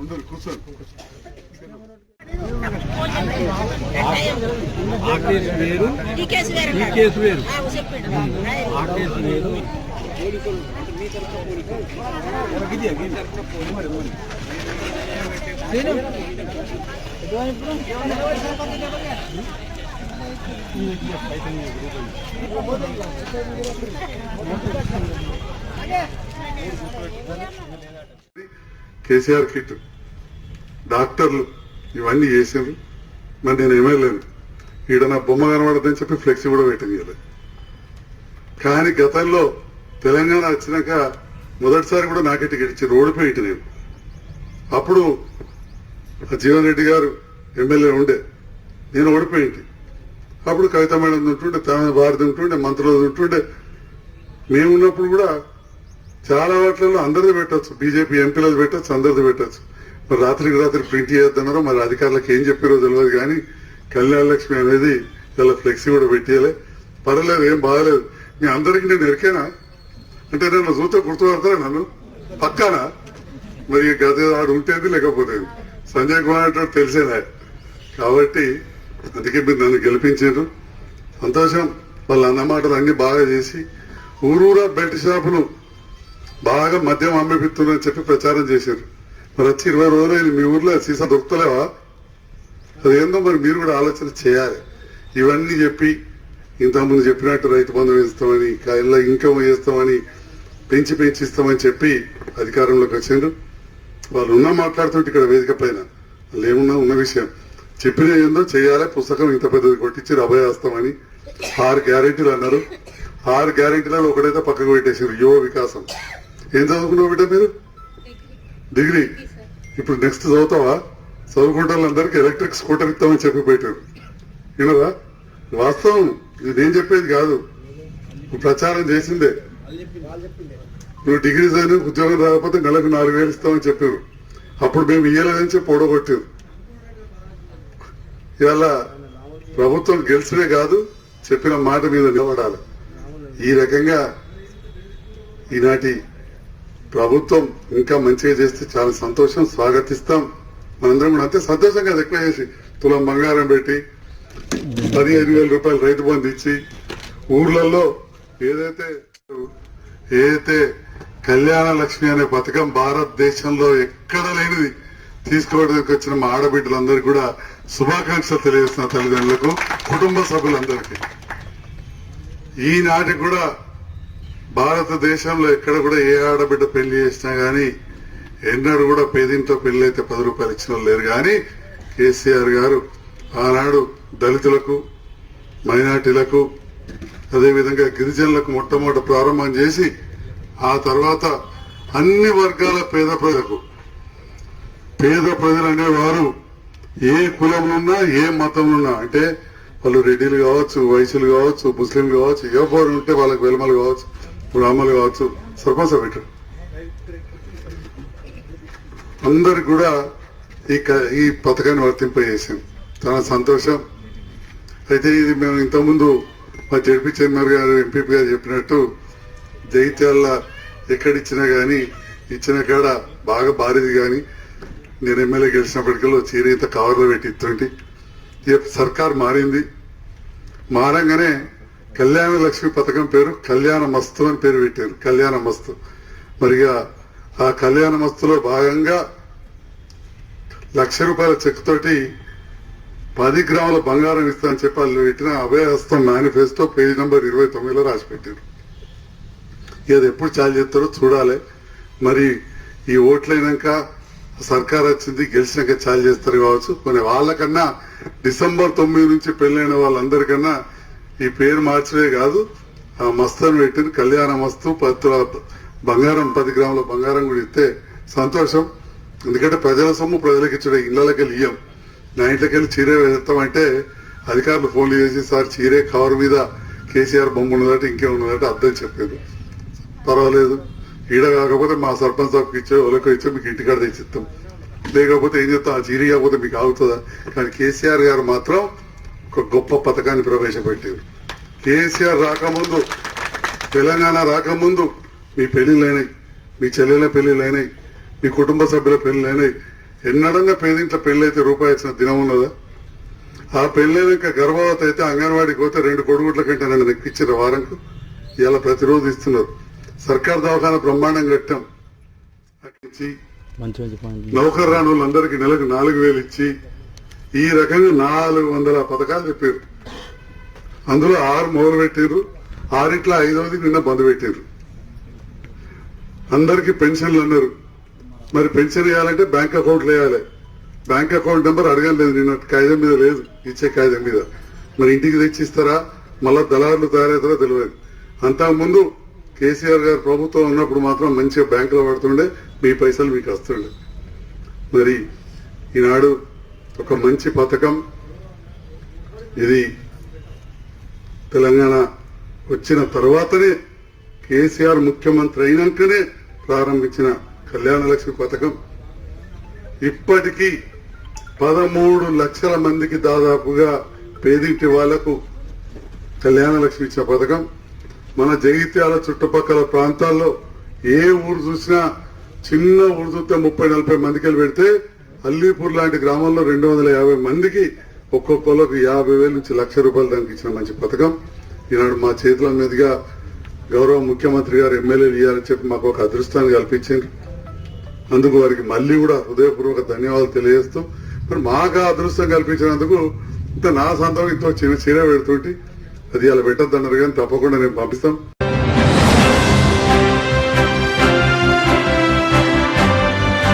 అందరు కూర్చోండి. ఆ కేసు వేరు, ఈ కేసు వేరు. ఆ కేసు వేరు. కేసీఆర్ కిట్, డాక్టర్లు ఇవన్నీ చేసిండ్రు. మరి నేను ఎమ్మెల్యేను, ఈడ నా బొమ్మ కనబడదని చెప్పి ఫ్లెక్సీ కూడా పెట్టింది. కానీ గతంలో తెలంగాణ వచ్చినాక మొదటిసారి కూడా నాకే టికెట్ ఇచ్చి ఓడిపోయింటి నేను. అప్పుడు జీవన్ రెడ్డి గారు ఎమ్మెల్యే ఉండే, నేను ఓడిపోయింటి. అప్పుడు కవిత మేడం ఉంటుండే, తమిళ భారతి ఉంటుండే, మంత్రులు ఉంటుండే. మేమున్నప్పుడు కూడా చాలా వాటిలలో అందరిది పెట్టచ్చు, బీజేపీ ఎంపీలది పెట్టచ్చు, అందరిది పెట్టచ్చు. మరి రాత్రి ప్రింట్ చేయొద్దన్నారో మరి అధికారులకు ఏం చెప్పారో తెలియదు. కానీ కళ్యాణ లక్ష్మి అనేది ఇలా ఫ్లెక్సీ కూడా పెట్టేయాలి. పర్వాలేదు, ఏం బాగాలేదు. మీ అందరికీ నేను ఎరికేనా అంటే నన్ను చూస్తే గుర్తుపడతారా? నన్ను పక్కానా? మరి గత ఆడు ఉంటేది లేకపోతే సంజయ్ కుమార్ అంటే తెలిసేదా. కాబట్టి అందుకే మీరు నన్ను గెలిపించారు, సంతోషం. వాళ్ళు అన్నమాటలు అన్ని బాగా చేసి ఊరూరా బెల్ట్ షాపులు బాగా మద్యం అమ్మిపిస్తున్నారని చెప్పి ప్రచారం చేశారు. మరి వచ్చి 20 రోజులు మీ ఊర్లో సీసా దొరుకుతలేవా? అదేందో మరి మీరు కూడా ఆలోచన చేయాలి. ఇవన్నీ చెప్పి ఇంతకుముందు చెప్పినట్టు రైతు బంధు ఇస్తామని, ఇన్కమ్ చేస్తామని, పెంచి ఇస్తామని చెప్పి అధికారంలోకి వచ్చిండ్రు. వాళ్ళు ఉన్నా మాట్లాడుతుంటే ఇక్కడ వేదిక పైన వాళ్ళు ఏమున్నా ఉన్న విషయం చెప్పిన ఏందో చేయాలి. పుస్తకం ఇంత పెద్దది కొట్టించి అభయహస్తమని 6 గ్యారెంటీలు అన్నారు. 6 గ్యారెంటీలలో ఒకటైతే పక్కకు పెట్టేసారు, యువ వికాసం. ఏం చదువుకున్నావు బిడ్డ మీరు? డిగ్రీ. ఇప్పుడు నెక్స్ట్ చదువుతావా? చదువుకుంటే వాళ్ళందరికీ ఎలక్ట్రిక్ స్కూటర్ ఇస్తామని చెప్పి పెట్టారు. వినరా? వాస్తవం, ఇది నేను చెప్పేది కాదు, నువ్వు ప్రచారం చేసిందే. నువ్వు డిగ్రీ చదివి ఉద్యోగం రాకపోతే నెలకు 4,000 ఇస్తామని చెప్పారు. అప్పుడు మేము ఇయ్యలేదని చెప్పి పొడగొట్టారు. ఇవాళ ప్రభుత్వం గెలిచడే కాదు, చెప్పిన మాట మీద నిలబడాలి. ఈ రకంగా ఈనాటి ప్రభుత్వం ఇంకా మంచిగా చేస్తే చాలా సంతోషం, స్వాగతిస్తాం. మనందరం కూడా అంతే సంతోషంగా ఎక్కువ చేసి తులం బంగారం పెట్టి 15,000 రూపాయలు రైతు బంధు ఇచ్చి ఊర్లలో ఏదైతే కళ్యాణ లక్ష్మి అనే పథకం భారతదేశంలో ఎక్కడ లేనిది తీసుకోవడానికి వచ్చిన మా ఆడబిడ్డలందరికీ కూడా శుభాకాంక్షలు తెలియజేస్తున్న తల్లిదండ్రులకు, కుటుంబ సభ్యులందరికీ. ఈనాటికి కూడా భారతదేశంలో ఎక్కడ కూడా ఏ ఆడబిడ్డ పెళ్లి చేసినా గానీ ఎన్నడూ కూడా పేదింట్లో పెళ్లి అయితే 10 రూపాయలు ఇచ్చిన వాళ్ళు లేరు. కానీ కేసీఆర్ గారు ఆనాడు దళితులకు, మైనార్టీలకు, అదేవిధంగా గిరిజనులకు మొట్టమొదటి ప్రారంభం చేసి ఆ తర్వాత అన్ని వర్గాల పేద ప్రజలు అనేవారు ఏ కులంలో ఏ మతంలో అంటే వాళ్ళు రెడ్డిలు కావచ్చు, వైశ్యులు కావచ్చు, ముస్లింలు కావచ్చు, ఎవరు ఉంటే వాళ్ళకి వెలమలు కావచ్చు, బ్రాహ్మణులు కావచ్చు, సర్పంచ్ పెట్టారు. అందరికి కూడా ఈ పథకాన్ని వర్తింపజేసాం. చాలా సంతోషం. అయితే ఇది మేము ఇంతకుముందు మా జడ్పీ చైర్మన్ గారు, ఎంపీపీ గారు చెప్పినట్టు జగిత్యాల ఎక్కడిచ్చినా గానీ ఇచ్చిన కాడ బాగా భారీది. కానీ నేను ఎమ్మెల్యే గెలిచినప్పటికల్లో చీరేంత కవర్లో పెట్టి ఇస్తుంటే సర్కార్ మారింది. మారంగానే కళ్యాణ లక్ష్మి పథకం పేరు కళ్యాణ మస్తు అని పేరు పెట్టారు. కళ్యాణ మస్తు. మరిగా ఆ కళ్యాణ మస్తులో భాగంగా ₹1,00,000 చెక్ తోటి 10 గ్రాముల బంగారం ఇస్తామని చెప్పి వాళ్ళు పెట్టిన అభయహస్తం మేనిఫెస్టో పేజ్ నంబర్ 29లో రాసి పెట్టారు. ఇది ఎప్పుడు చాలు చేస్తారో చూడాలి. మరి ఈ ఓట్లైనాక సర్కార్ వచ్చింది, గెలిచినాక చాలు చేస్తారు కావచ్చు. కొన్ని వాళ్ళకన్నా డిసెంబర్ 9 నుంచి పెళ్లైన వాళ్ళందరికన్నా ఈ పేరు మార్చడే కాదు, ఆ మస్తుని పెట్టిన కళ్యాణ మస్తు బంగారం 10 గ్రాముల బంగారం కూడా ఇస్తే సంతోషం. ఎందుకంటే ప్రజల సొమ్ము ప్రజలకు ఇచ్చడం, ఇళ్లకి వెళ్ళి ఇయ్యం. నా ఇంట్లోకి వెళ్ళి చీరే వేస్తామంటే అధికారులు ఫోన్లు చేసి సార్ చీరే కవర్ మీద కేసీఆర్ బొమ్మ ఉన్నదంటే ఇంకేమున్నదంటే అర్థం చెప్పారు. పర్వాలేదు, ఈడ కాకపోతే మా సర్పంచ్ సాబ్కి ఇచ్చే వాళ్ళకి ఇచ్చే మీకు ఇంటికాడ తెచ్చిస్తాం, లేకపోతే ఏం చేస్తాం, ఆ చీరీ కాకపోతే మీకు ఆగుతుందా. కానీ కేసీఆర్ గారు మాత్రం ఒక గొప్ప పథకాన్ని ప్రవేశపెట్టారు. కేసీఆర్ రాకముందు, తెలంగాణ రాకముందు మీ పెళ్లిళ్ళైనాయి, మీ చెల్లెల పెళ్లిళ్ళైనాయి, మీ కుటుంబ సభ్యుల పెళ్లిళ్ళైనాయి. ఎన్నడన్నా పేదింట్లో పెళ్ళైతే రూపాయి ఇచ్చిన దినం ఉన్నదా? ఆ పెళ్ళైనాక గర్భవతి అయితే అంగన్వాడికి పోతే 2 కొడుగుట్ల కంటే నన్ను నెక్కిచ్చిన వారంకు ఇలా ప్రతిరోజు ఇస్తున్నారు. సర్కార్ దవాఖాన బ్రహ్మాండం కట్టాం. అట్టించి నౌకర్ రాని వాళ్ళందరికీ నెలకు 4,000 ఇచ్చి ఈ రకంగా 400 పథకాలు చెప్పారు. అందులో 6 మొదలు పెట్టారు. 6 5వది నిన్న బంద్ పెట్టారు. అందరికీ పెన్షన్లు అన్నారు. మరి పెన్షన్ ఇవ్వాలంటే బ్యాంక్ అకౌంట్లు వేయాలి. బ్యాంక్ అకౌంట్ నెంబర్ అడగలేదు. నిన్న కాగితం మీద లేదు, ఇచ్చే కాగితం మీద. మరి ఇంటికి తెచ్చిస్తారా, మళ్ళా దళారులు తయారవుతారో తెలియదు. అంతకుముందు కేసీఆర్ గారు ప్రభుత్వం ఉన్నప్పుడు మాత్రం మంచిగా బ్యాంకులో పడుతుండే, మీ పైసలు మీకు వస్తుండే. మరి ఈనాడు ఒక మంచి పథకం ఇది. తెలంగాణ వచ్చిన తర్వాతనే కేసీఆర్ ముఖ్యమంత్రి అయినాకనే ప్రారంభించిన కళ్యాణ లక్ష్మి పథకం ఇప్పటికీ 13 లక్షల మందికి దాదాపుగా పేదింటి వాళ్లకు కళ్యాణ లక్ష్మి ఇచ్చిన పథకం. మన జగిత్యాల చుట్టుపక్కల ప్రాంతాల్లో ఏ ఊరు చూసినా చిన్న ఊరు చూస్తే 30-40 మందికి పెడితే అల్లీపూర్ లాంటి గ్రామంలో 250 మందికి ఒక్కొక్కరికి 50,000 నుంచి ₹1,00,000 దానికి ఇచ్చిన మంచి పథకం. ఈనాడు మా చేతుల మీదుగా గౌరవ ముఖ్యమంత్రి గారు ఎమ్మెల్యేలు ఇవ్వాలని చెప్పి మాకు ఒక అదృష్టాన్ని కల్పించారు. అందుకు వారికి మళ్లీ కూడా హృదయపూర్వక ధన్యవాదాలు తెలియజేస్తూ, మరి మాకు అదృష్టం కల్పించినందుకు ఇంత నా సొంతం ఇంత చిన్న చీర పెడుతుంటే అది అలా పెట్టద్దన్నారు, కానీ తప్పకుండా నేను పంపిస్తాం.